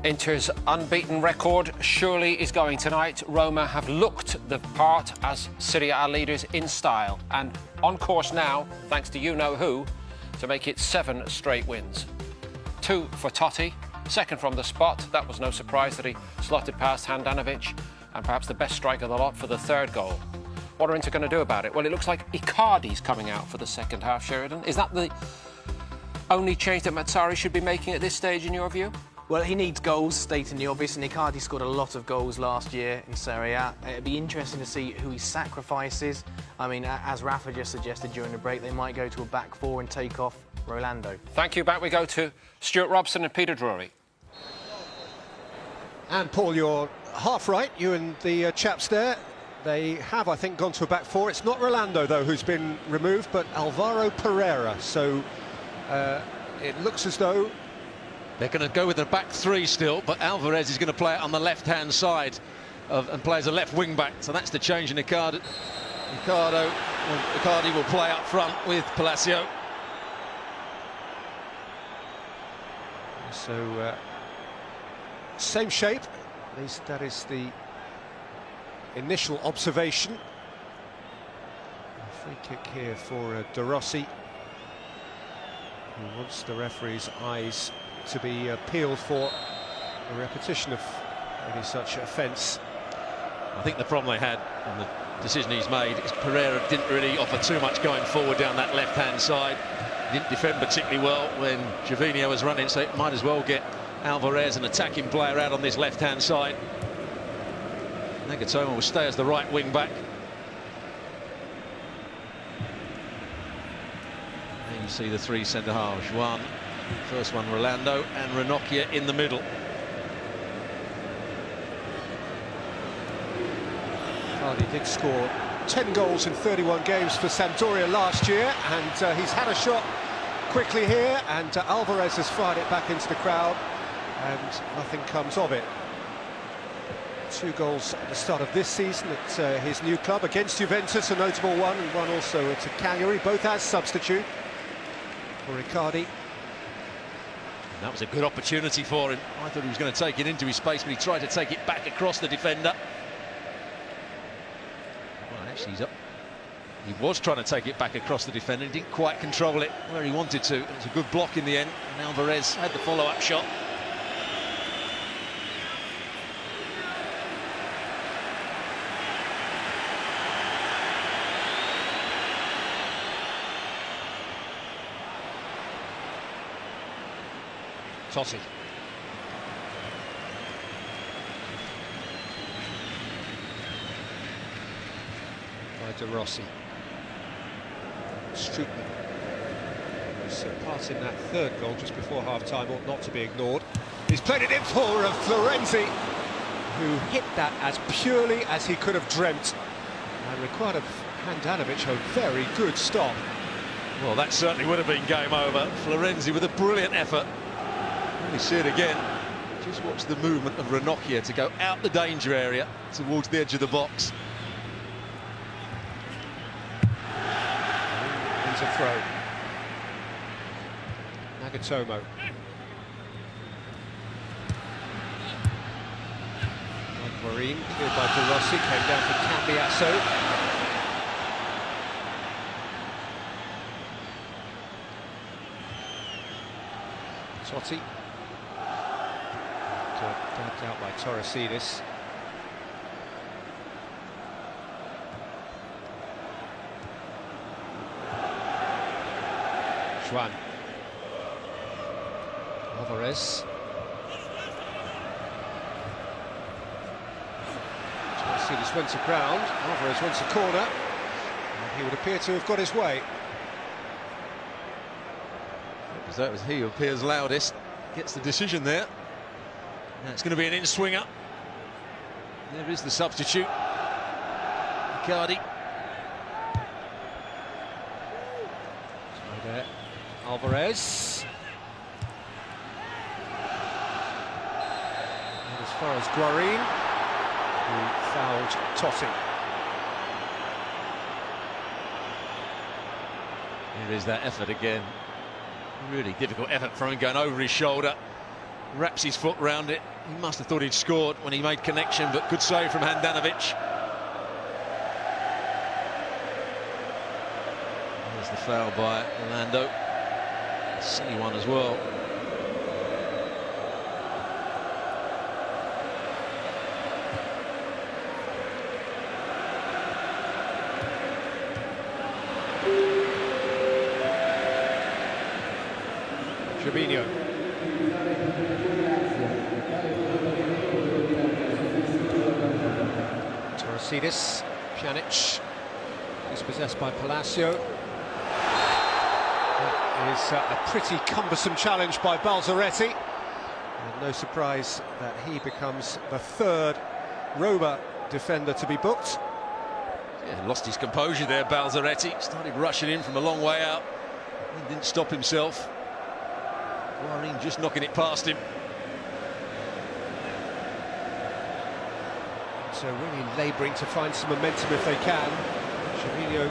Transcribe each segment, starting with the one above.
Inter's unbeaten record surely is going tonight. Roma have looked the part as Serie A leaders in style and on course now, thanks to you-know-who, to make it 7 straight wins. 2 for Totti, second from the spot. That was no surprise that he slotted past Handanovic, and perhaps the best striker of the lot for the 3rd goal. What are Inter going to do about it? Well, it looks like Icardi's coming out for the second half, Sheridan. Is that the only change that Mazzarri should be making at this stage, in your view? Well, he needs goals, stating the obvious, and Icardi scored a lot of goals last year in Serie A. It'd be interesting to see who he sacrifices. I mean, as Rafa just suggested during the break, they might go to a back 4 and take off Rolando. Thank you. Back we go to Stuart Robson and Peter Drury. And Paul, you're half right, you and the chaps there. They have, I think, gone to a back 4. It's not Rolando, though, who's been removed, but Alvaro Pereira. So it looks as though they're going to go with the back 3 still, but Alvarez is going to play it on the left-hand side and play as a left wing-back. So that's the change in Icardi. Icardi will play up front with Palacio. So, same shape, at least that is the initial observation. A free kick here for Rossi, who wants the referee's eyes to be peeled for a repetition of any such offence. I think the problem they had and the decision he's made is Pereira didn't really offer too much going forward down that left-hand side. Didn't defend particularly well when Gervinho was running, so it might as well get Alvarez, an attacking player, out on this left-hand side. Nagatomo will stay as the right wing-back. And you see the 3 centre-halves. Juan, first one Rolando, and Ranocchia in the middle. Icardi did score 10 goals in 31 games for Sampdoria last year, and he's had a shot quickly here, and Alvarez has fired it back into the crowd, and nothing comes of it. 2 goals at the start of this season at his new club against Juventus, a notable one, and one also at Cagliari, both as substitute for Icardi. That was a good opportunity for him. I thought he was going to take it into his space, but he tried to take it back across the defender. Well, actually, he was trying to take it back across the defender. He didn't quite control it where he wanted to. It was a good block in the end, and Alvarez had the follow-up shot. Totti. By Rossi. Strootman. So part in that 3rd goal just before half-time ought not to be ignored. He's played it in for Florenzi, who hit that as purely as he could have dreamt, and required of Handanovic a very good stop. Well, that certainly would have been game over. Florenzi with a brilliant effort. You see it again. Just watch the movement of Ranocchia to go out the danger area towards the edge of the box. Here's a throw. Nagatomo. Guarin, cleared by Rossi, came down for Cambiasso. Totti. Dumped out by Torosidis. Juan. Alvarez. Torosidis went to ground. Alvarez went to corner. And he would appear to have got his way. That was he who appears loudest. Gets the decision there. Now it's going to be an in-swinger. There is the substitute. Icardi. There. Alvarez. And as far as Guarin, who fouled Totti. Here is that effort again. Really difficult effort for him, going over his shoulder. Wraps his foot round it. He must have thought he'd scored when he made connection, but good save from Handanovic. There's the foul by Rolando. Silly one as well. Fabinho. Torosidis, Pjanic, is possessed by Palacio. That is a pretty cumbersome challenge by Balzaretti. And no surprise that he becomes the third Roma defender to be booked. Yeah, lost his composure there, Balzaretti. Started rushing in from a long way out. He didn't stop himself. Guarin just knocking it past him. So really labouring to find some momentum if they can. Fabinho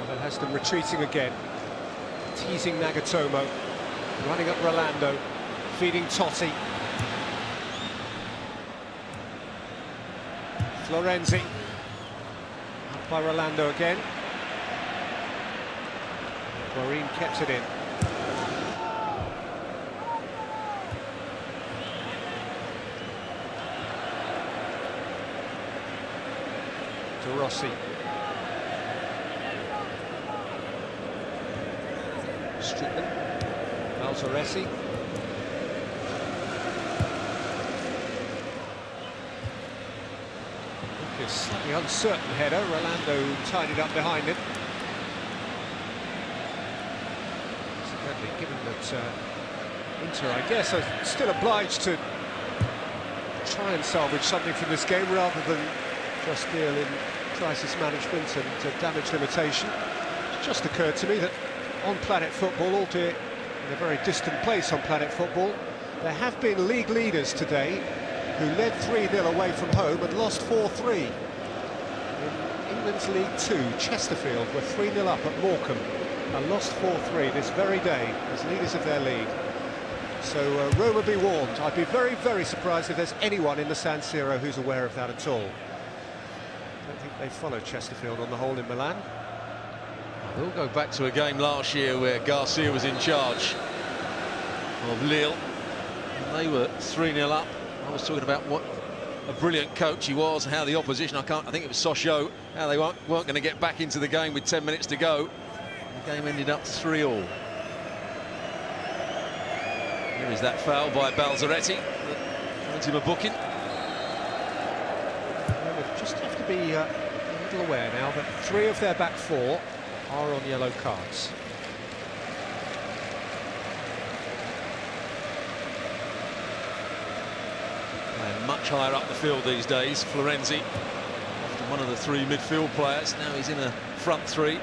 then has them retreating again. Teasing Nagatomo. Running up Rolando. Feeding Totti. Florenzi. Up by Rolando again. Guarin kept it in. To Rossi. Strootman. Balzaretti. A slightly uncertain header. Rolando tied it up behind him. Incidentally, given that Inter, I guess, are still obliged to try and salvage something from this game rather than just deal in crisis management and damage limitation. It just occurred to me that on Planet Football, albeit in a very distant place on Planet Football, there have been league leaders today who led 3-0 away from home and lost 4-3. In England's League 2, Chesterfield were 3-0 up at Morecambe and lost 4-3 this very day as leaders of their league. So Roma be warned. I'd be very, very surprised if there's anyone in the San Siro who's aware of that at all. I don't think they followed Chesterfield on the whole in Milan. We'll go back to a game last year where Garcia was in charge of Lille. And they were 3-0 up. I was talking about what a brilliant coach he was, how the opposition, I think it was Sochaux, how they weren't going to get back into the game with 10 minutes to go. The game ended up 3-3. Here is that foul by Balzaretti that went him a booking. They just have to be a little aware now that 3 of their back 4 are on yellow cards. And much higher up the field these days. Florenzi, often one of the 3 midfield players. Now he's in a front 3,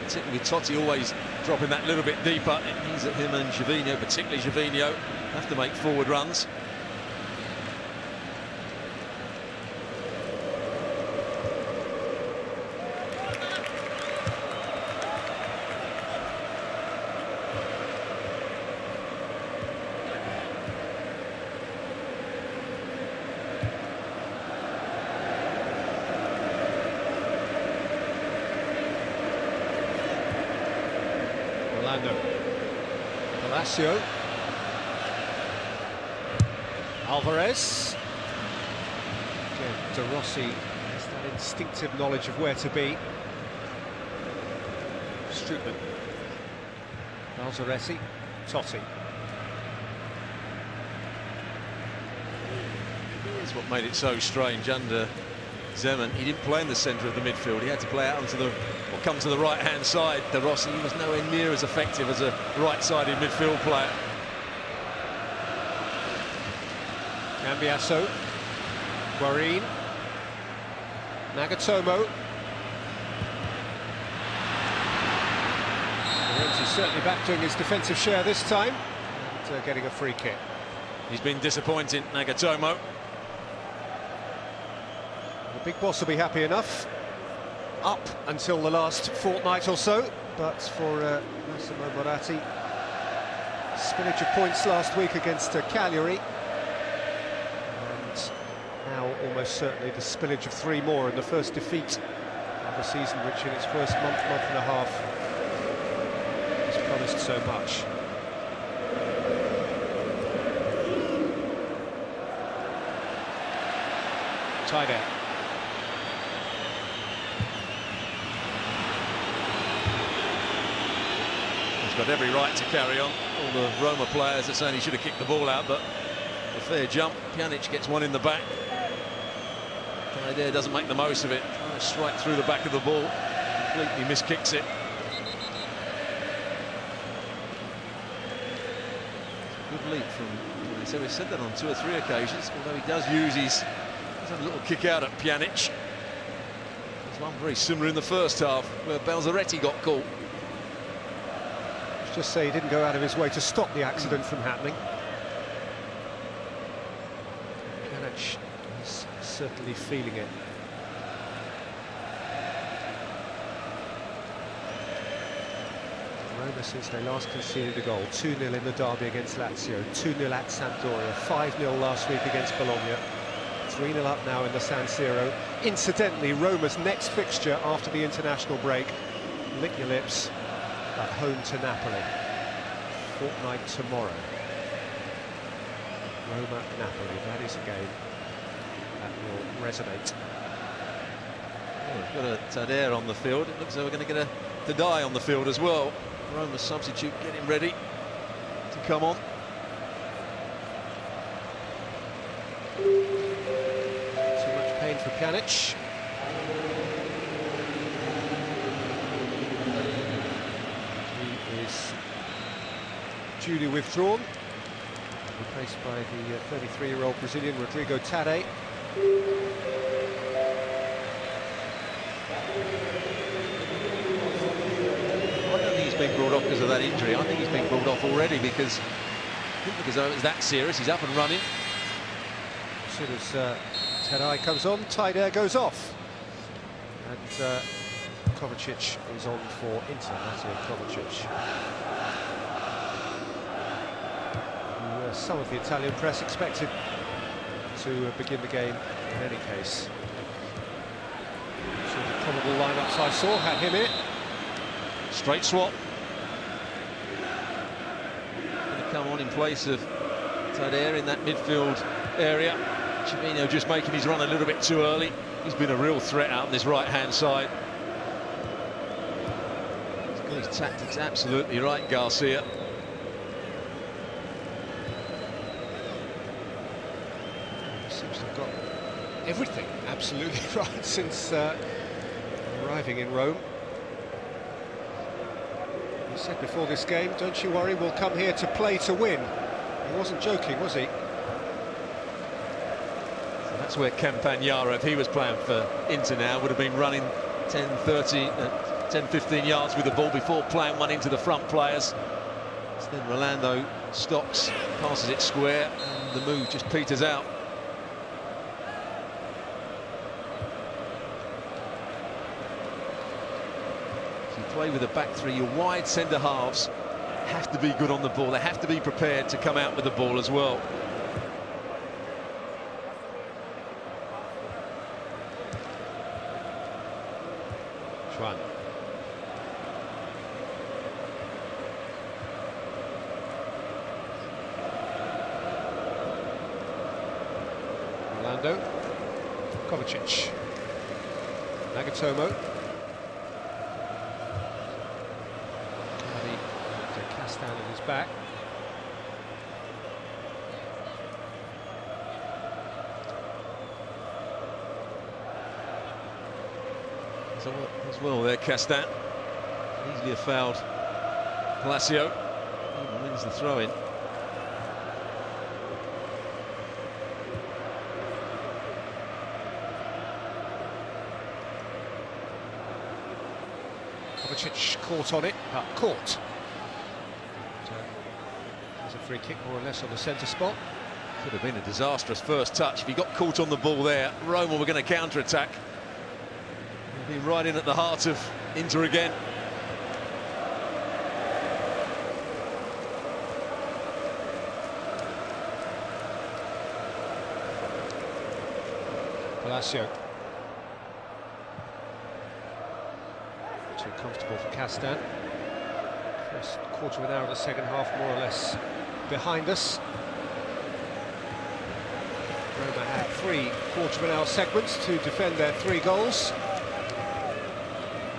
particularly with Totti always dropping that little bit deeper. It means that him and Gervinho, particularly Gervinho, have to make forward runs. Palacio. Alvarez. Again, Rossi has that instinctive knowledge of where to be. Strootman. Balzaretti. Totti. That's what made it so strange under Zeman. He didn't play in the centre of the midfield. He had to play out onto the, or come to the right-hand side. De Rossi was nowhere near as effective as a right-sided midfield player. Cambiasso. Guarin. Nagatomo. Florenzi certainly back doing his defensive share this time and getting a free kick. He's been disappointing, Nagatomo. The big boss will be happy enough. Up until the last fortnight or so, but for Massimo Moratti, spillage of points last week against Cagliari, now almost certainly the spillage of 3 more, and the first defeat of the season, which in its first month and a half has promised so much. Taider. He's got every right to carry on. All the Roma players are saying he should have kicked the ball out, but a fair jump. Pjanic gets one in the back. Taider doesn't make the most of it. Trying to strike through the back of the ball. Completely miskicks it. Good leap from... So we've said that on 2 or 3 occasions, although he does use his... He's had a little kick out at Pjanic. There's one very similar in the first half, where Balzaretti got caught. Let's just say he didn't go out of his way to stop the accident from happening. Pjanic is certainly feeling it. Roma, since they last conceded a goal, 2-0 in the derby against Lazio, 2-0 at Sampdoria, 5-0 last week against Bologna, 3-0 up now in the San Siro. Incidentally, Roma's next fixture after the international break, lick your lips, at home to Napoli, fortnight tomorrow. Roma-Napoli, that is a game that will resonate. Oh, we've got a Taddei on the field. It looks like we're going to get a Taddei on the field as well. Roma's substitute getting ready to come on. Too much pain for Pjanic. He is duly withdrawn, replaced by the 33-year-old Brazilian Rodrigo Taddei. Being brought off because of that injury. I think he's been brought off already because it was that serious. He's up and running. As soon as Taddei comes on, Taider goes off. And Kovacic is on for Inter, Kovacic. Who some of the Italian press expected to begin the game in any case. So the probable lineups I saw had him in it. Straight swap. Come on in place of Taddei in that midfield area. Giornata just making his run a little bit too early. He's been a real threat out on this right-hand side. He's got his tactics absolutely right, Garcia. He seems to have got everything absolutely right since arriving in Rome. He said before this game, don't you worry, we'll come here to play to win. He wasn't joking, was he? So that's where Campagnaro, if he was playing for Inter now, would have been running 10, 15 yards with the ball before playing one into the front players. Instead, Rolando stops, passes it square, and the move just peters out. Play with a back three, your wide centre halves have to be good on the ball. They have to be prepared to come out with the ball as well. Juan. Rolando. Kovacic. Nagatomo. Castan in his back. As well there, Castan. Easily a fouled Palacio. He wins the throw-in. Kovacic caught on it, caught. There's a free kick more or less on the centre spot. Could have been a disastrous first touch if he got caught on the ball there. Roma were going to counter-attack. He'll be right in at the heart of Inter again. Palacio. Too comfortable for Castan. First quarter of an hour of the second half, more or less, behind us. Roma had 3 quarter-of-an-hour segments to defend their 3 goals.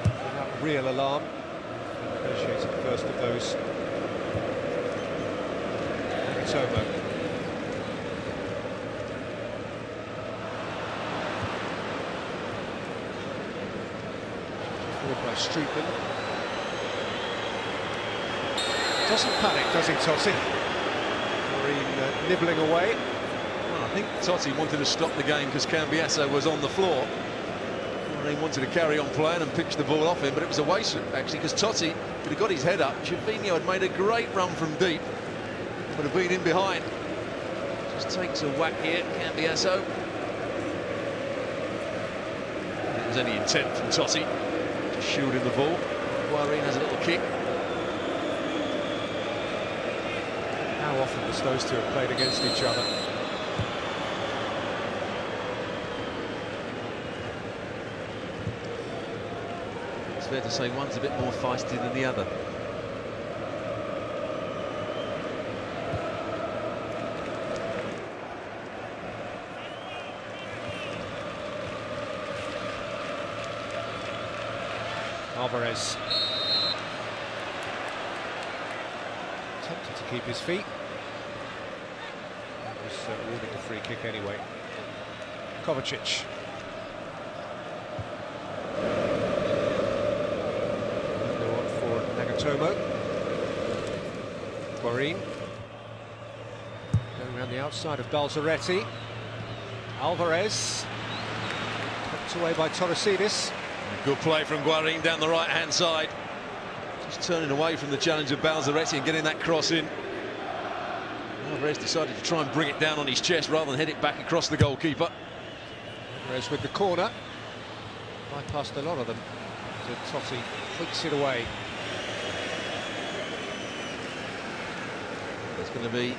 Without real alarm. They negotiated the first of those. Nagatomo. Forward by Strootman. Doesn't panic, does he, Totti? Guarin nibbling away. Well, I think Totti wanted to stop the game because Cambiasso was on the floor. He wanted to carry on playing and pitch the ball off him, but it was a waste, actually, because Totti could have got his head up. Gervinho had made a great run from deep, would have been in behind. Just takes a whack here, Cambiasso. It was any intent from Totti, just shielding the ball. Guarin has a little kick. How often must those two have played against each other? It's fair to say one's a bit more feisty than the other. Alvarez. Tempted to keep his feet. He was awarded the free kick anyway. Kovacic. No one for Nagatomo. Guarin. Going around the outside of Balzaretti. Alvarez. Tucked away by Torosidis. Good play from Guarin down the right-hand side. Just turning away from the challenge of Balzaretti and getting that cross in. Alvarez decided to try and bring it down on his chest rather than head it back across the goalkeeper. Alvarez with the corner. Bypassed a lot of them. So Totti hooks it away. There's going to be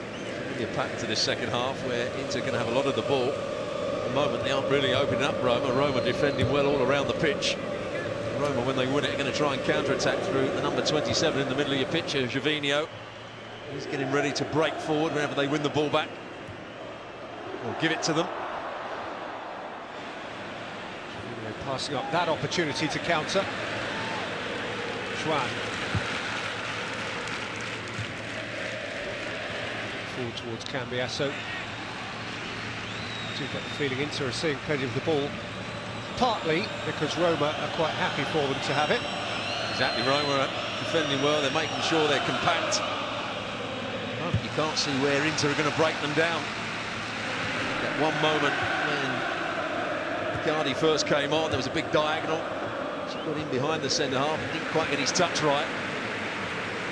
a pattern to this second half where Inter going to have a lot of the ball. At the moment, they aren't really opening up Roma. Roma defending well all around the pitch. Roma, when they win it, are going to try and counter-attack through the number 27 in the middle of your pitch, Gervinho. He's getting ready to break forward whenever they win the ball back. Or give it to them. Gervinho passing up that opportunity to counter. Juan. Forward towards Cambiasso. I do get the feeling Inter are seeing plenty of the ball. Partly because Roma are quite happy for them to have it. Exactly, Roma are defending well, they're making sure they're compact. Oh, you can't see where Inter are going to break them down. That one moment when Icardi first came on, there was a big diagonal. He got in behind the centre half, and didn't quite get his touch right.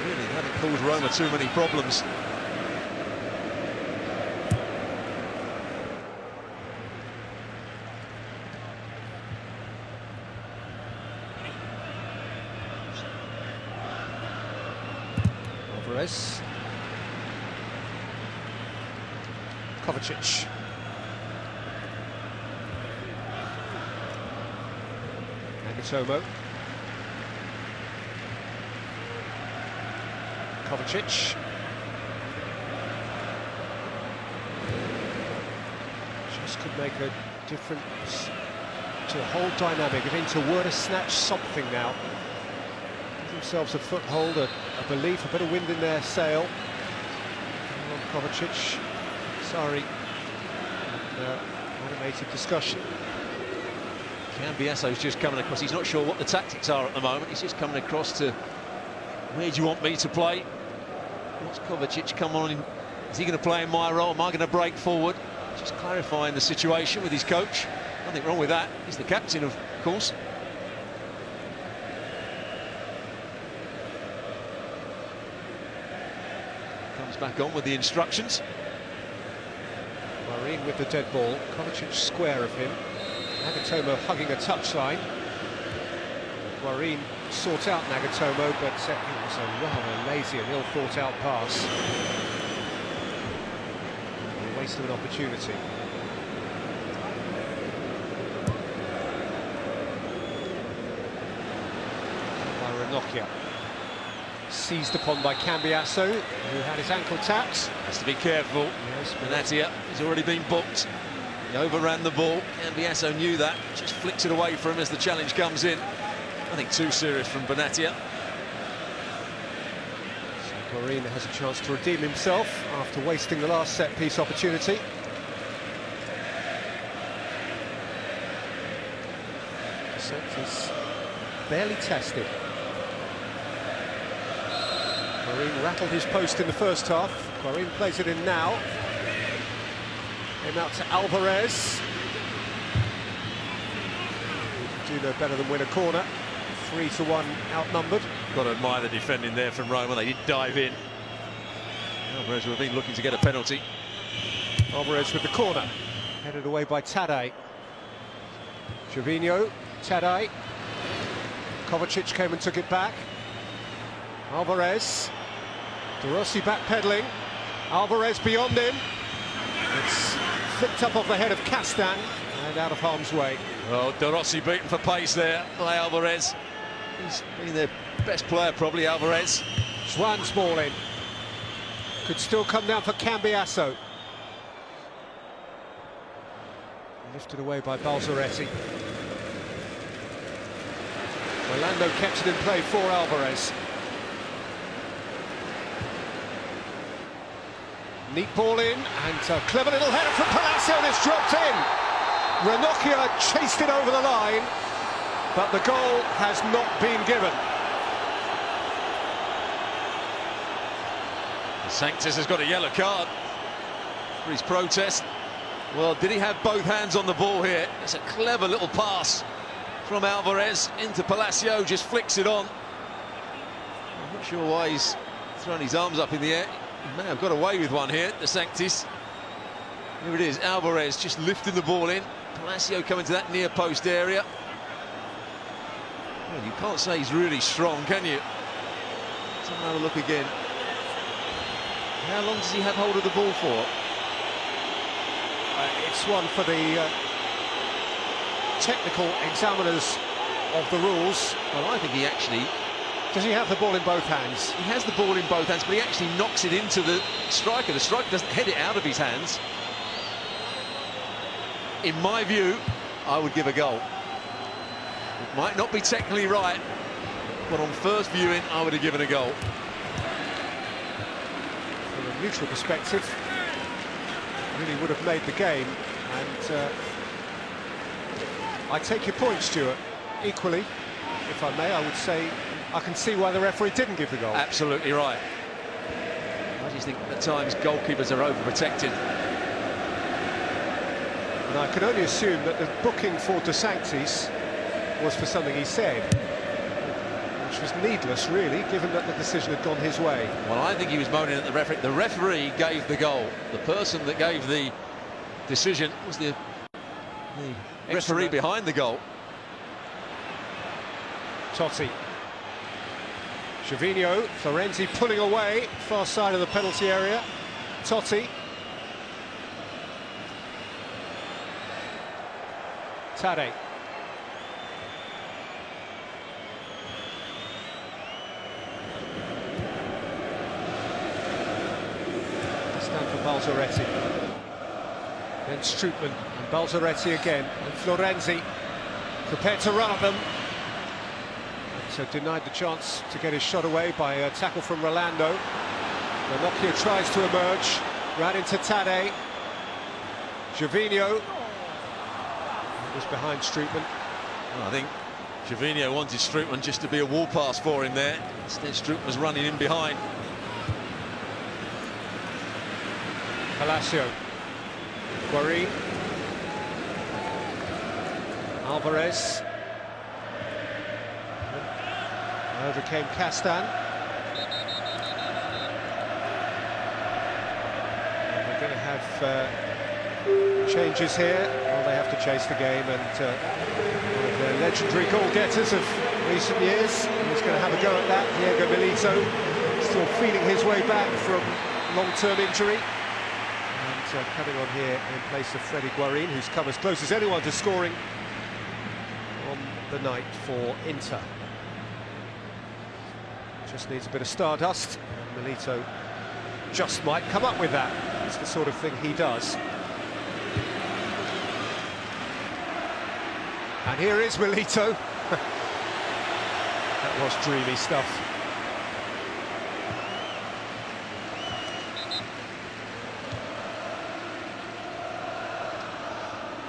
Really hadn't caused Roma too many problems. Alvarez. Kovacic. Nagatomo. Kovacic. Just could make a difference to the whole dynamic if Inter were to snatch something now. Give themselves a foothold, a belief, a bit of wind in their sail. Kovacic. Sorry. Animated discussion. Cambiasso's just coming across. He's not sure what the tactics are at the moment. He's just coming across to where do you want me to play? What's Kovacic come on in? Is he going to play in my role? Am I going to break forward? Just clarifying the situation with his coach. Nothing wrong with that. He's the captain, of course. Comes back on with the instructions. Guarin with the dead ball. Kovacic square of him. Nagatomo hugging a touchline. Guarin sought out Nagatomo, but it was a rather lazy and ill-thought-out pass. A waste of an opportunity. Ranocchia. Seized upon by Cambiasso, who had his ankle tapped. Has to be careful. Yes, Benatia has already been booked. He overran the ball. Cambiasso knew that. Just flicks it away from him as the challenge comes in. I think too serious from Benatia. So Guarin has a chance to redeem himself after wasting the last set-piece opportunity. Sanctis barely tested. Guarin rattled his post in the first half. Guarin plays it in now. Came out to Alvarez. Do no better than win a corner. 3-1 outnumbered. Got to admire the defending there from Roma. They did dive in. Alvarez would have been looking to get a penalty. Alvarez with the corner. Headed away by Taddei. Gervinho, Taddei. Kovacic came and took it back. Alvarez. Rossi backpedaling. Alvarez beyond him. It's flicked up off the head of Castan and out of harm's way. Well, Rossi beaten for pace there by Alvarez. He's been their best player, probably, Alvarez. Juan's ball in. Could still come down for Cambiasso. Lifted away by Balzaretti. Rolando kept it in play for Alvarez. Neat ball in, and a clever little header from Palacio, and it's dropped in. Ranocchia chased it over the line, but the goal has not been given. Sanctis has got a yellow card for his protest. Well, did he have both hands on the ball here? It's a clever little pass from Alvarez into Palacio, just flicks it on. I'm not sure why he's thrown his arms up in the air. He may have got away with one here, the Sanctis. Here it is, Alvarez just lifting the ball in. Palacio coming to that near post area. Well, you can't say he's really strong, can you? Let's have another look again. How long does he have hold of the ball for? It's one for the technical examiners of the rules. Well, I think he actually... Does he have the ball in both hands? He has the ball in both hands, but he actually knocks it into the striker. The striker doesn't head it out of his hands. In my view, I would give a goal. It might not be technically right, but on first viewing, I would have given a goal. From a neutral perspective, really would have made the game. And I take your point, Stuart. Equally, if I may, I would say I can see why the referee didn't give the goal. Absolutely right. I just think at times goalkeepers are overprotected. And I can only assume that the booking for De Sanctis was for something he said, which was needless, really, given that the decision had gone his way. Well, I think he was moaning at the referee. The referee gave the goal. The person that gave the decision was the referee behind the goal. Totti. Gervinho, Florenzi pulling away, far side of the penalty area. Totti. Taddei. Stand for Balzaretti. Then Strootman and Balzaretti again, and Florenzi prepared to run at them. So denied the chance to get his shot away by a tackle from Rolando. Ranocchia tries to emerge, ran into Taddei. Gervinho was behind Strootman. Well, I think Gervinho wanted Strootman just to be a wall pass for him there. Instead, Strootman was running in behind. Palacio. Guarin. Alvarez. Overcame Castan. We're going to have changes here. Well, they have to chase the game, and one of the legendary goal-getters of recent years, he's going to have a go at that. Diego Milito, still feeling his way back from long-term injury. And coming on here in place of Freddy Guarin, who's come as close as anyone to scoring on the night for Inter. Just needs a bit of stardust. Milito just might come up with that. It's the sort of thing he does. And here is Milito. That was dreamy stuff.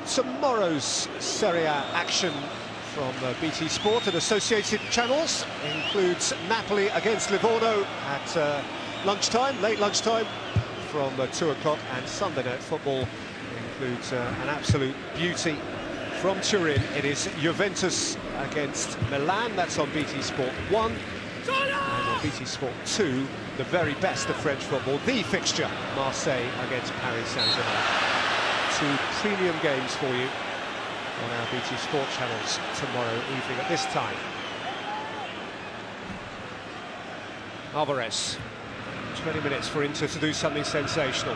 Tomorrow's Serie A action from BT Sport and associated channels includes Napoli against Livorno at lunchtime, late lunchtime, from 2 o'clock, and Sunday night football includes an absolute beauty from Turin. It is Juventus against Milan. That's on BT Sport 1, and on BT Sport 2, the very best of French football, the fixture, Marseille against Paris Saint-Germain. 2 premium games for you on our BT Sport channels tomorrow evening at this time. Alvarez, 20 minutes for Inter to do something sensational.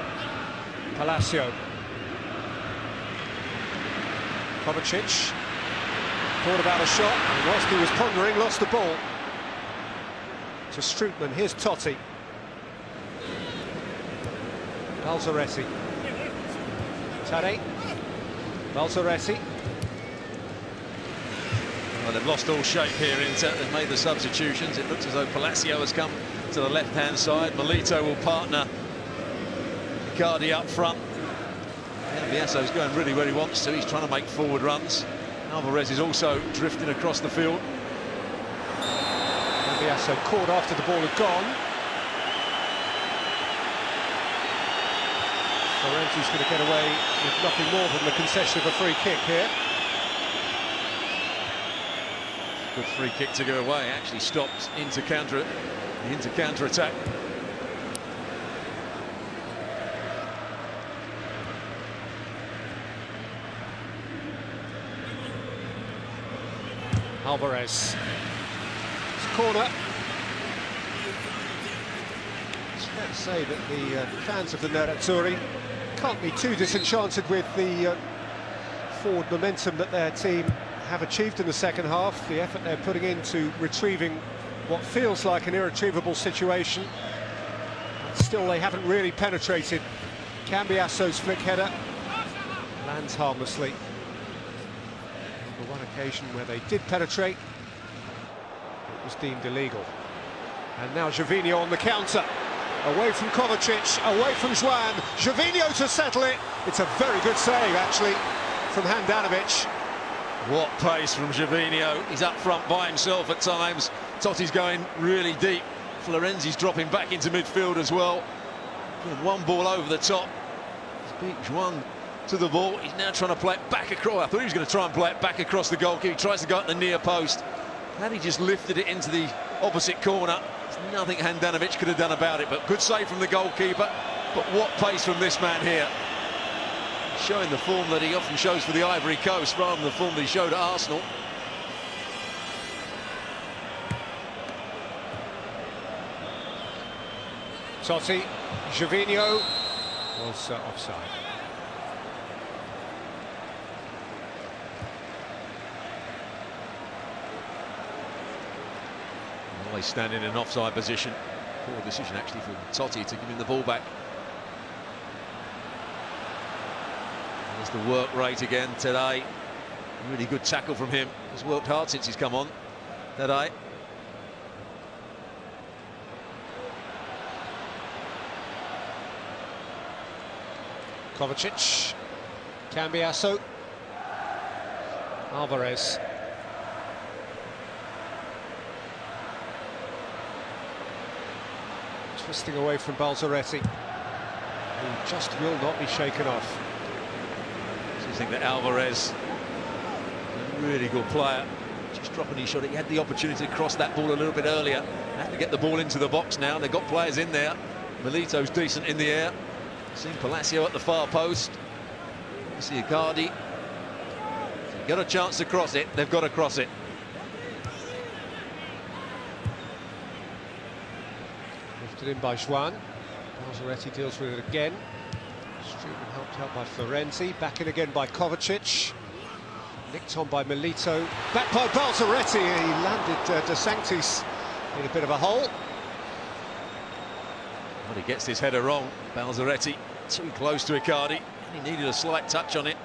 Palacio. Kovacic thought about a shot, and whilst he was pondering, lost the ball to Strootman. Here's Totti. Balzaretti. Taddei. Balzaretti. Well, they've lost all shape here. Inter. They've made the substitutions. It looks as though Palacio has come to the left-hand side. Milito will partner Icardi up front. Cambiasso's going really where he wants to. He's trying to make forward runs. Alvarez is also drifting across the field. Cambiasso caught after the ball had gone. Florenzi's going to get away with nothing more than the concession of a free kick here. Good free kick to go away. Actually stopped the Inter-counter attack. Alvarez. It's corner. It's fair to say that the fans of the Nerazzurri can't be too disenchanted with the forward momentum that their team have achieved in the second half, the effort they're putting into retrieving what feels like an irretrievable situation. But still, they haven't really penetrated. Cambiasso's flick header lands harmlessly. On the one occasion where they did penetrate, it was deemed illegal. And now Gervinho on the counter. Away from Kovacic, away from Juan. Gervinho to settle it. It's a very good save, actually, from Handanovic. What pace from Gervinho. He's up front by himself at times. Totti's going really deep. Florenzi's dropping back into midfield as well. One ball over the top. He's beat Juan to the ball. He's now trying to play it back across. I thought he was going to try and play it back across the goalkeeper. He tries to go at the near post. Had he just lifted it into the opposite corner, there's nothing Handanovic could have done about it. But good save from the goalkeeper. But what pace from this man here. Showing the form that he often shows for the Ivory Coast rather than the form that he showed at Arsenal. Totti, Gervinho was offside. Always standing in an offside position. Poor decision actually for Totti to give him the ball back. There's the work rate again today. Really good tackle from him. He's worked hard since he's come on today. Kovacic, Cambiasso, Alvarez. Twisting away from Balzaretti, who just will not be shaken off. I think that Alvarez, a really good player, just dropping his shot. He had the opportunity to cross that ball a little bit earlier. Have to get the ball into the box now. They've got players in there. Milito's decent in the air. Seen Palacio at the far post. You see Icardi. Got a chance to cross it. They've got to cross it. Lifted in by Juan. Balzaretti deals with it again. Strootman helped out by Florenzi. Back in again by Kovacic. Nicked on by Milito. Back by Balzaretti. He landed Sanctis in a bit of a hole. But he gets this header wrong. Balzaretti too close to Icardi. He needed a slight touch on it.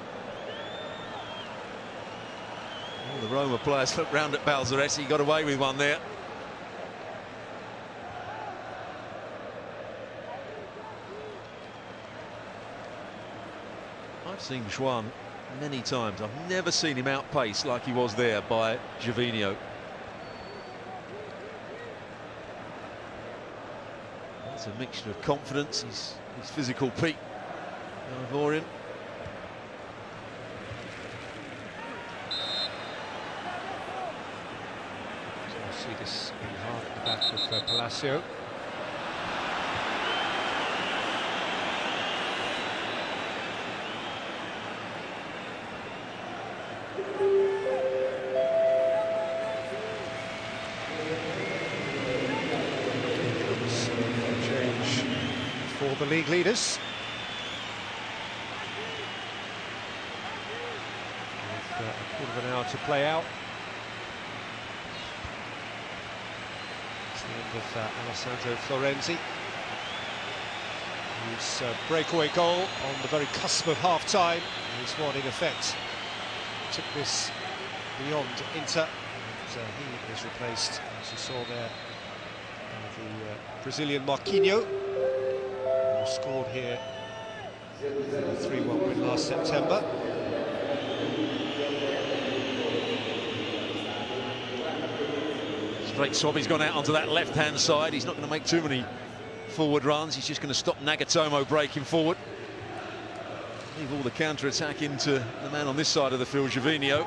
All the Roma players looked round at Balzaretti. He got away with one there. I've seen Juan many times. I've never seen him outpaced like he was there by Gervinho. It's a mixture of confidence, his physical peak. Ivorian. Torosidis in hard at the back of Palacio. For the league leaders. With a quarter of an hour to play out. It's the end of Alessandro Florenzi, whose breakaway goal on the very cusp of half-time is what, in effect, took this beyond Inter. And, he is replaced, as you saw there, by the Brazilian Marquinho, scored here a 3-1 win last September. Straight swap, he's gone out onto that left-hand side. He's not going to make too many forward runs. He's just going to stop Nagatomo breaking forward. Leave all the counter-attack into the man on this side of the field, Gervinho.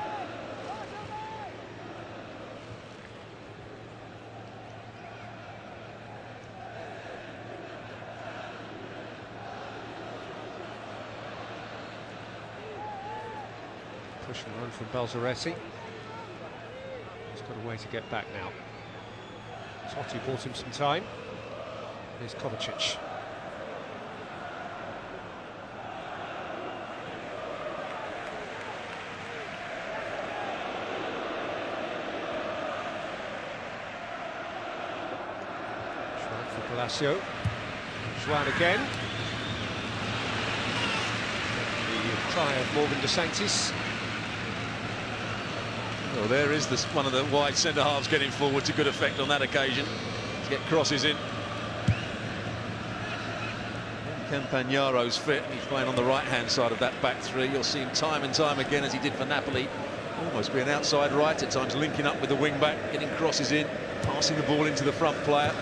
Push and run from Balzaretti. He's got a way to get back now. Totti bought him some time. Here's Kovacic. Juan for Palacio. Juan again. The try of Morgan de Sanctis. Well, there is one of the wide centre-halves getting forward to good effect on that occasion. To get crosses in. Campagnaro's fit. He's playing on the right-hand side of that back three. You'll see him time and time again, as he did for Napoli. Almost be an outside right at times, linking up with the wing-back, getting crosses in, passing the ball into the front player.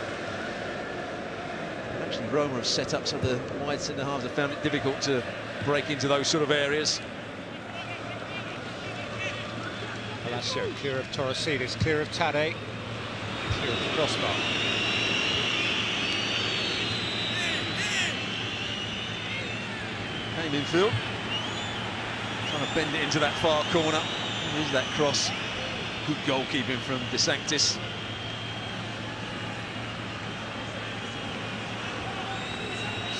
Actually, Roma have set up so the wide centre-halves have found it difficult to break into those sort of areas. Palacio clear of Torosidis, clear of Taddei, clear of the crossbar. Came infield, trying to bend it into that far corner. Here's that cross. Good goalkeeping from De Sanctis.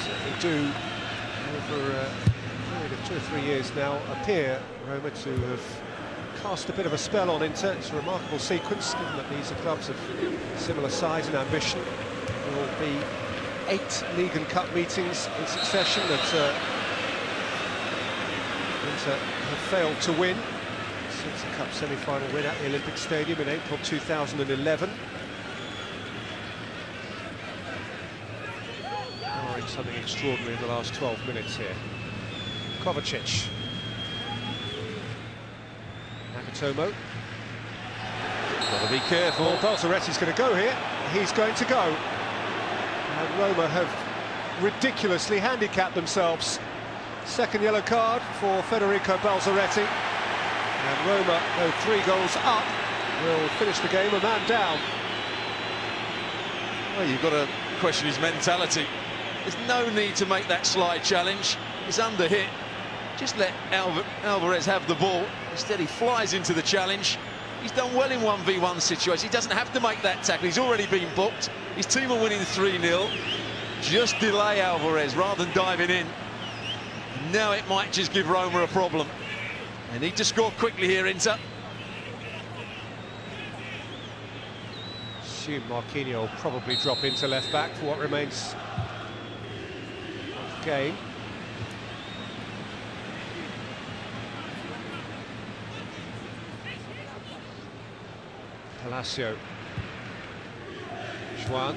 Certainly do, over a period of 2 or 3 years now, appear Roma to have cast a bit of a spell on Inter. It's a remarkable sequence, given that these are clubs of similar size and ambition. There will be 8 League and Cup meetings in succession that Inter have failed to win since the Cup semi-final win at the Olympic Stadium in April 2011. Barring something extraordinary in the last 12 minutes here. Kovacic. Nagatomo. Got to be careful. Well, Balzaretti's going to go here. He's going to go. And Roma have ridiculously handicapped themselves. Second yellow card for Federico Balzaretti. And Roma, though 3 goals up, will finish the game a man down. Well, you've got to question his mentality. There's no need to make that slide challenge. It's under hit. Just let Alvarez have the ball. Instead, he flies into the challenge. He's done well in 1v1 situation. He doesn't have to make that tackle. He's already been booked. His team are winning 3-0. Just delay Alvarez rather than diving in. Now it might just give Roma a problem. They need to score quickly here, Inter. assume Marquinho will probably drop into left-back for what remains of the game. Palacio. Juan.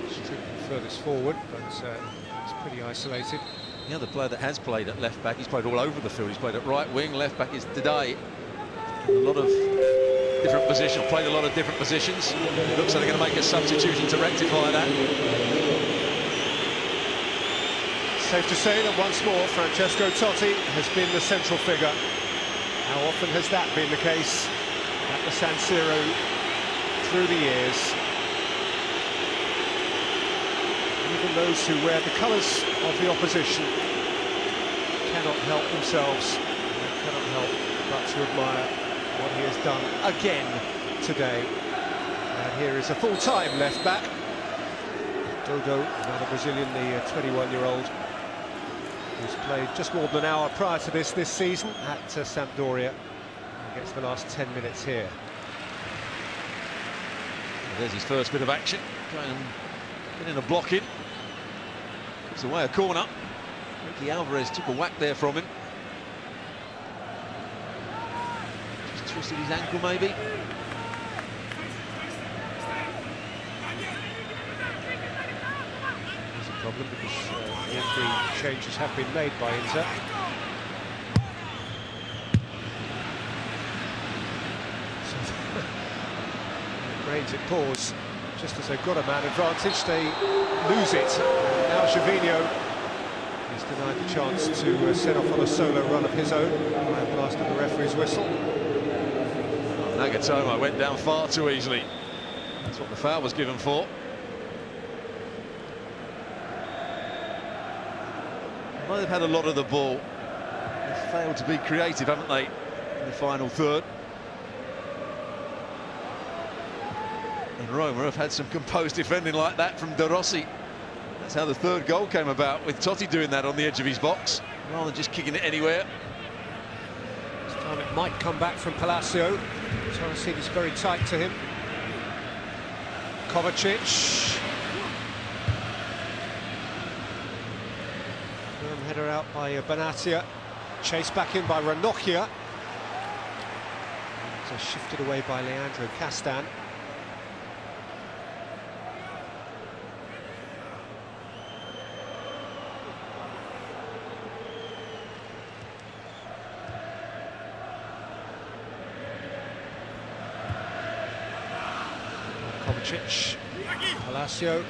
Strootman furthest forward, but it's pretty isolated. The other player that has played at left back, he's played all over the field. He's played at right wing, left back is Taddei. A lot of different positions, played a lot of different positions. It looks like they're going to make a substitution to rectify that. Safe to say that once more Francesco Totti has been the central figure. How often has that been the case at the San Siro through the years? Even those who wear the colours of the opposition cannot help themselves, cannot help but to admire what he has done again today. And here is a full-time left-back. Dodo, another Brazilian, the 21-year-old, who's played just more than an hour prior to this season at Sampdoria. He gets the last 10 minutes here. Well, there's his first bit of action. Trying and getting a block in. Gives away a corner. Ricky Alvarez took a whack there from him. Just twisted his ankle maybe. There's a problem because all the changes have been made by Inter. Rains at pause. Just as they've got a man advantage, they lose it. Now Gervinho is denied the chance to set off on a solo run of his own by a blast of the referee's whistle. Nagatomo went down far too easily. That's what the foul was given for. Well, they've had a lot of the ball. They've failed to be creative, haven't they, in the final third? And Roma have had some composed defending like that from Rossi. That's how the third goal came about, with Totti doing that on the edge of his box, rather than just kicking it anywhere. This time it might come back from Palacio. Torosidis very tight to him. Kovacic. Firm header out by Benatia. Chased back in by Ranocchia. So shifted away by Leandro Castan. Kovacic, Palacio,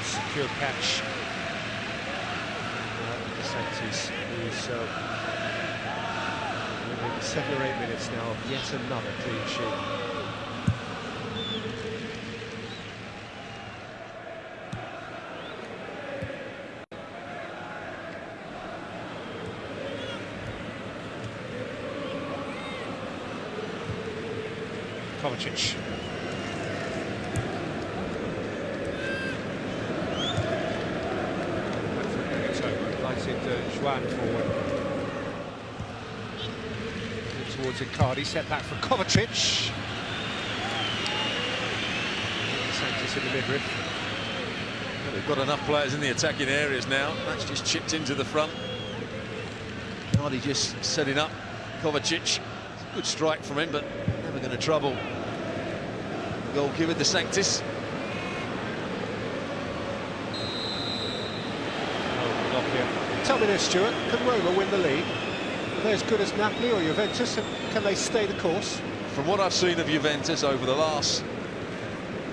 secure catch. Sanctis, who's within 7 or 8 minutes now of yet another clean sheet. Kovacic. Invited Juan forward. Towards Icardi, set back from Kovacic. Sanctis in the midriff. Well, they've got enough players in the attacking areas now. That's just chipped into the front. Icardi just setting up Kovacic. Good strike from him, but never going to trouble the goalkeeper, the Sanctis. Tell me this, Stuart, can Roma win the league? Are they as good as Napoli or Juventus, and can they stay the course? From what I've seen of Juventus over the last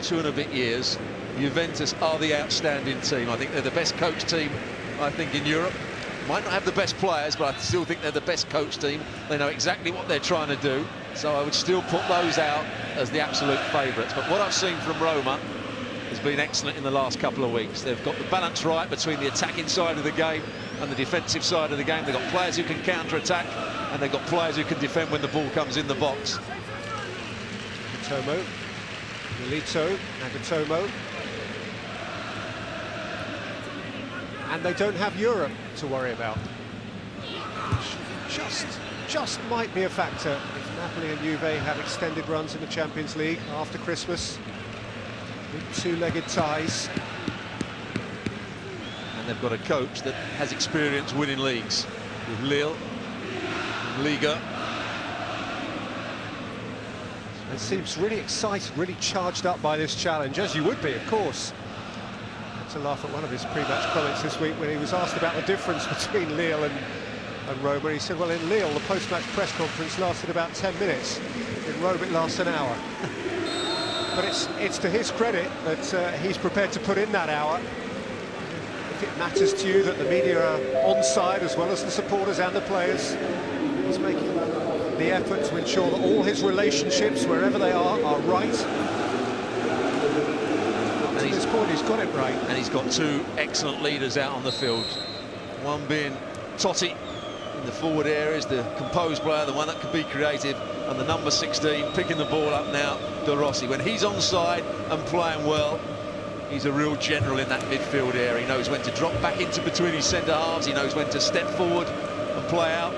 2 and a bit years, Juventus are the outstanding team. I think they're the best coach team, I think, in Europe. Might not have the best players, but I still think they're the best coach team. They know exactly what they're trying to do, so I would still put those out as the absolute favourites. But what I've seen from Roma has been excellent in the last couple of weeks. They've got the balance right between the attacking side of the game and the defensive side of the game. They've got players who can counter-attack, and they've got players who can defend when the ball comes in the box. Nagatomo, Milito, Nagatomo. and they don't have Europe to worry about. Just might be a factor if Napoli and Juve have extended runs in the Champions League after Christmas. Big two-legged ties. And they've got a coach that has experience winning leagues with Lille, Liga. And seems really excited, really charged up by this challenge, as you would be, of course. I had to laugh at one of his pre-match comments this week when he was asked about the difference between Lille and Roma. He said, well, in Lille, the post-match press conference lasted about 10 minutes. In Rome, it lasts an hour. But it's to his credit that he's prepared to put in that hour. If it matters to you that the media are on side, as well as the supporters and the players, he's making the effort to ensure that all his relationships, wherever they are right. And at this point, he's got it right. And he's got two excellent leaders out on the field. One being Totti in the forward areas, the composed player, the one that can be creative, and the number 16 picking the ball up now, Rossi. When he's onside and playing well, he's a real general in that midfield area. He knows when to drop back into between his centre halves. He knows when to step forward and play out.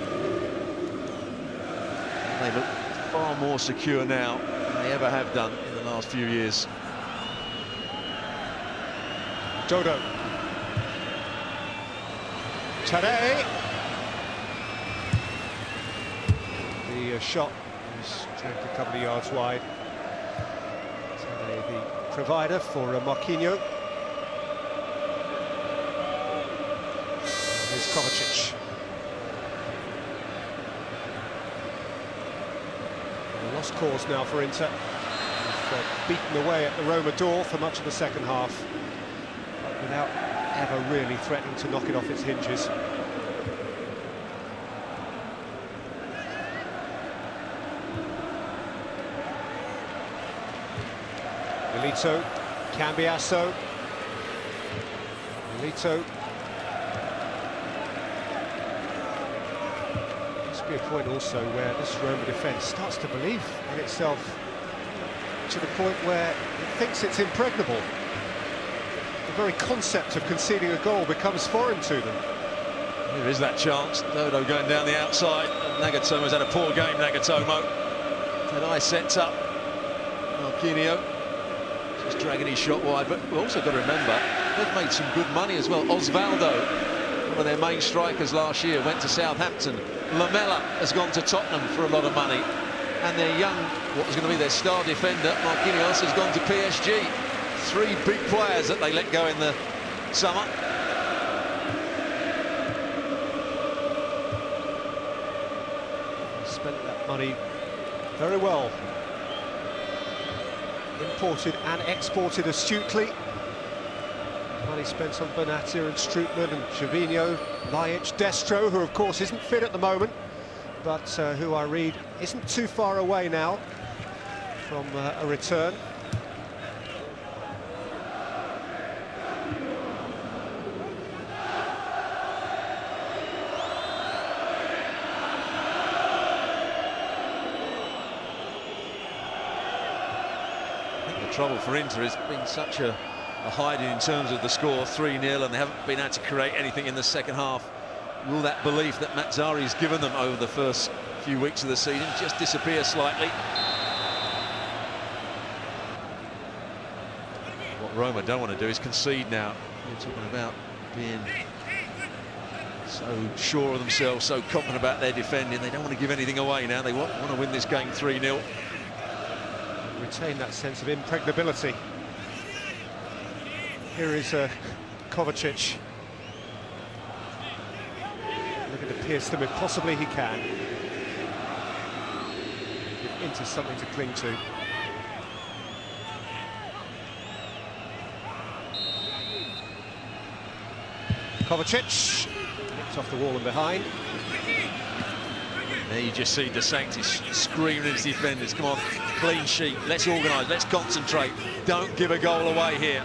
And they look far more secure now than they ever have done in the last few years. Dodo. Taddei. The shot is dragged a couple of yards wide. Taddei, the provider for Marquinho. Here's Kovacic. A lost cause now for Inter. They've beaten away at the Roma door for much of the second half, but without ever really threatening to knock it off its hinges. Milito, Cambiasso, Milito. Must be a point also where this Roma defence starts to believe in itself to the point where it thinks it's impregnable. The very concept of conceding a goal becomes foreign to them. There is that chance. Dodo going down the outside. Nagatomo's had a poor game, Nagatomo. Taddei sets up. Marquinho just dragging his shot wide, but we've also got to remember they've made some good money as well. Osvaldo, one of their main strikers last year, went to Southampton. Lamela has gone to Tottenham for a lot of money. And their young, what was going to be their star defender, Marquinhos, has gone to PSG. Three big players that they let go in the summer. Spent that money very well. Imported and exported astutely. Money spent on Benatia and Strootman and Gervinho, Lajic, Destro, who of course isn't fit at the moment, but who I read isn't too far away now from a return. Trouble for Inter has been such a hiding in terms of the score, 3-0, and they haven't been able to create anything in the second half. Will that belief that Mazzarri has given them over the first few weeks of the season just disappear slightly? What Roma don't want to do is concede now. They're talking about being so sure of themselves, so confident about their defending. They don't want to give anything away now. They want to win this game 3-0. Retain that sense of impregnability. Here is Kovacic. Looking to pierce them if possibly he can. Give Inter something to cling to. Kovacic. Nipped off the wall and behind. There you just see the Sanctis screaming at his defenders. Come on, clean sheet. Let's organise. Let's concentrate. Don't give a goal away here.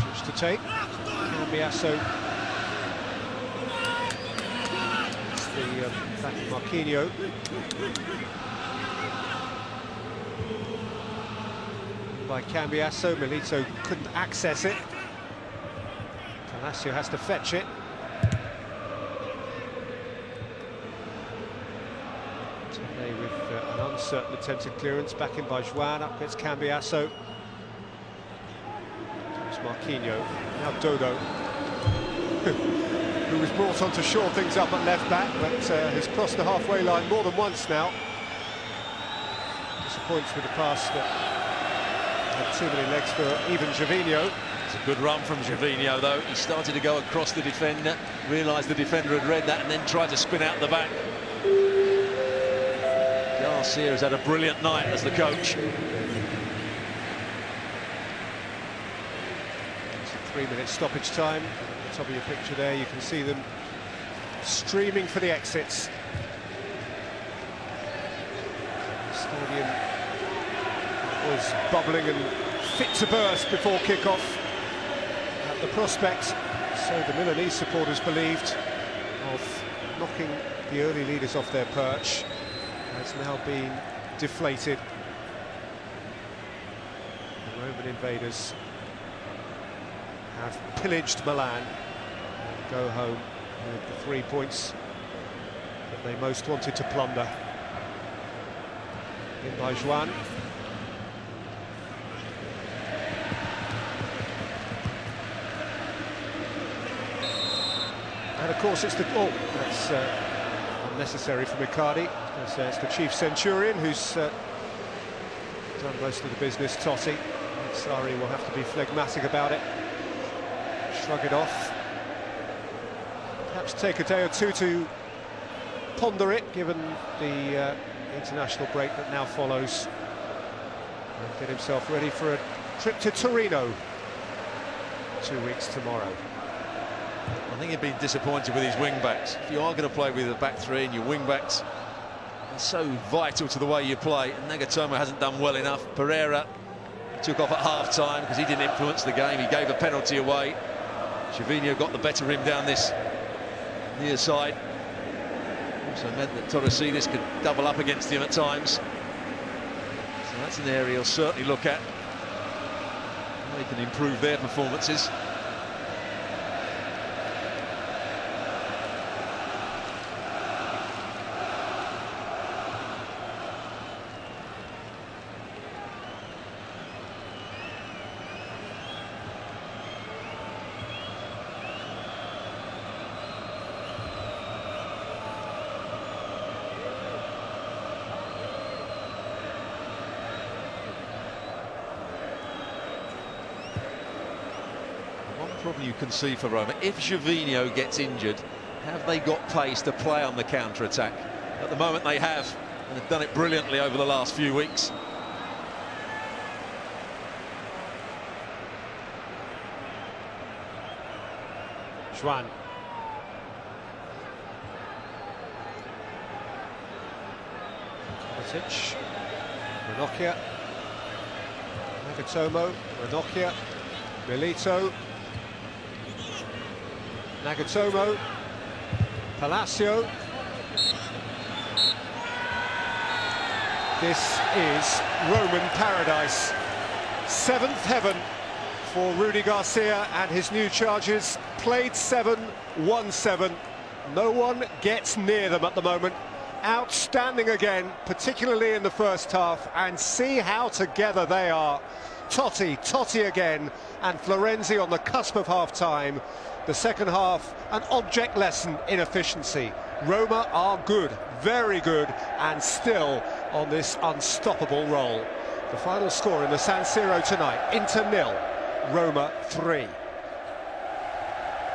Just to take. Cambiasso. It's the back of Marquinho. by Cambiasso. Milito couldn't access it. Palacio has to fetch it. Taddei with an uncertain attempted clearance, back in by Juan, up gets Cambiasso. It's Marquinho, now Dodo, who was brought on to shore things up at left back, but has crossed the halfway line more than once now. Disappoints with the pass that had too many legs for even Gervinho. It's a good run from Gervinho, though. He started to go across the defender, realised the defender had read that, and then tried to spin out the back. Garcia has had a brilliant night as the coach. It's a 3-minute stoppage time. At the top of your picture there, you can see them streaming for the exits. The stadium was bubbling and fit to burst before kick-off. At the prospect, so the Milanese supporters believed, of knocking the early leaders off their perch, has now been deflated. The Roman invaders have pillaged Milan and go home with the 3 points that they most wanted to plunder. In by Juan. And of course it's the... Oh, that's unnecessary from Icardi. It's the chief centurion who's done most of the business, Totti. Mazzarri will have to be phlegmatic about it. Shrug it off. Perhaps take a day or two to ponder it, given the international break that now follows. And get himself ready for a trip to Torino 2 weeks tomorrow. I think he'd been disappointed with his wing-backs. If you are going to play with a back three and your wing-backs are so vital to the way you play, and Nagatomo hasn't done well enough. Pereira took off at half-time because he didn't influence the game. He gave a penalty away. Gervinho got the better of him down this near side. Also meant that Torosidis could double up against him at times. So that's an area he'll certainly look at. They can improve their performances. Problem you can see for Roma, if Gervinho gets injured, have they got pace to play on the counter-attack? At the moment they have, and have done it brilliantly over the last few weeks. Juan. Kovacic. Ranocchia. Nagatomo. Ranocchia. Milito. Nagatomo. Palacio. This is Roman paradise. Seventh heaven for Rudy Garcia and his new charges. Played 7, won 7. No one gets near them at the moment. Outstanding again, particularly in the first half, and see how together they are. Totti again, and Florenzi on the cusp of half-time. The second half, an object lesson in efficiency. Roma are good, very good, and still on this unstoppable roll. The final score in the San Siro tonight, Inter 0, Roma 3.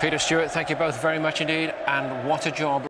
Peter, Stuart, thank you both very much indeed, and what a job